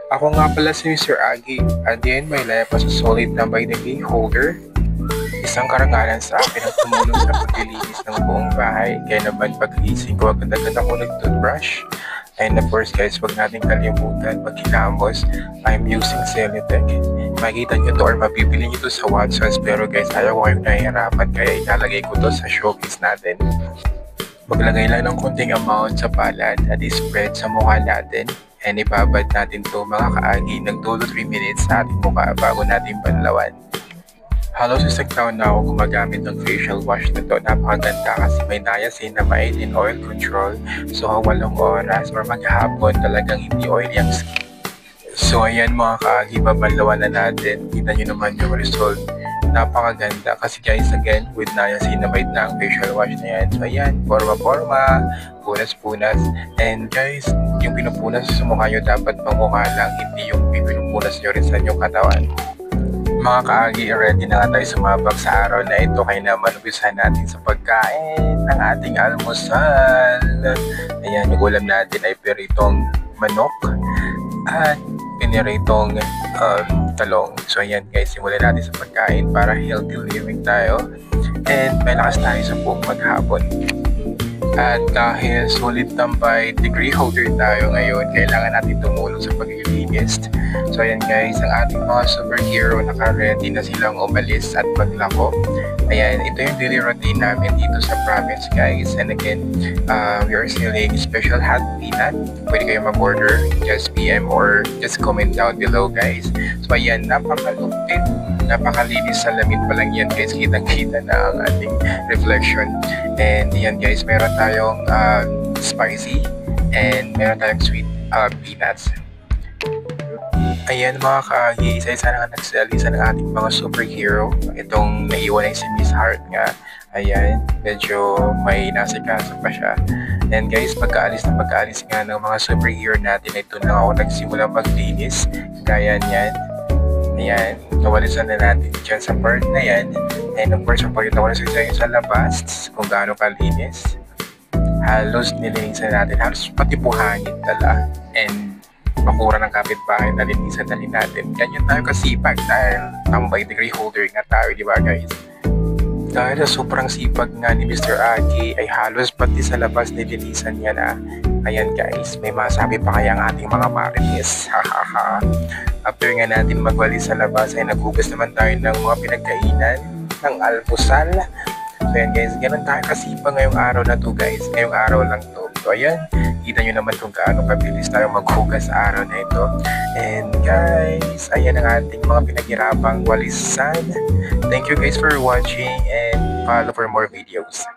Ako nga pala si Mr. Agi, at the end my life as a solid na by the key holder. Isang karangalan sa akin ang tumulong sa paglilinis ng buong bahay. Kaya naman pag-gising ko, agad-agad ako nag-toothbrush. And of course guys, wag natin kalimutan pag hinamos, I'm using Celotex. Makikita nyo to or mabibili nyo to sa Watsons, pero guys, ayaw ko kayong nahihirapan kaya ilalagay ko to sa showcase natin. Maglagay lang ng konting amount sa palad at i-spread sa mukha natin. And ibabad natin to mga kaagi ng 2 to 3 minutes sa ating mukha bago natin banlawan. Halos isang taon na ako gumagamit ng facial wash na to. Napakaganda kasi may niacinamide in oil control. So 8 oras or maghapon talagang hindi oily ang skin. So ayan mga kaagi, babanlawan na natin. Kita nyo naman yung result. Napakaganda kasi guys, again, with niacinamide na ang facial wash na yan. So ayan, forma-forma, punas-punas. And guys, yung pinupunas sa mukha nyo dapat pangmukha lang, hindi yung pinupunas nyo rin sa inyong katawan. Mga kaagi, ready na nga tayo sumabak sa araw na ito. Kaya naman umpisahan natin sa pagkain ng ating almusal. Ayan, yung ulam natin ay piritong manok at piniritong talong. So ayan guys, simulan natin sa pagkain para healthy living tayo and may lakas tayo sa buong maghapon. At dahil solid tambay degree holder tayo ngayon, kailangan natin tumulong sa paglilinis. So ayan guys, ang ating mga superhero naka-ready na silang umalis at maglako. Ayan, ito yung daily routine namin dito sa province guys. And again, we are selling special hot peanut. Pwede kayo mag-order, just PM or just comment down below guys. So ayan, napakalupit, napakalinis sa lamin pa lang yan guys. Kitang-kita na ang ating reflection. And yan guys, meron tayong spicy and meron tayong sweet peanuts. Ayan mga kaagi, isa-isa na nga nag-sell, isa ng ating mga superhero. Itong naiwan ay si Miss Heart nga. Ayan, medyo may nasikaso pa siya. And guys, pagkaalis nga ng mga superhero natin, ito na ako nagsimula maglinis. Gaya niyan. Ayan, nawalisan na natin dyan sa part na yan. And of course, pagkita ko na sa labas, kung gaano kalinis. Halos nilinisan natin, halos pati buhangin tala. And makura ng kapitbahay na linisan na rin natin. Ganyan tayo kasipag dahil tambay degree holder nga tayo, di ba guys? Dahil sa sobrang sipag nga ni Mr. Aki ay halos pati sa labas nilinisan niya na. Ayan guys, may masabi pa kaya ang ating mga marites. Hahaha. After nga natin magwalis sa labas ay naghugas naman tayo ng mga pinagkainan ng almusal. So ayan guys, ganun tayo kasipag ngayong araw na to guys. Ngayong araw lang to. So ayan, kita nyo naman kung gaano kabilis tayo maghugas sa araw na ito. And guys, ayan ang ating mga pinaghirapang walisan. Thank you guys for watching and follow for more videos.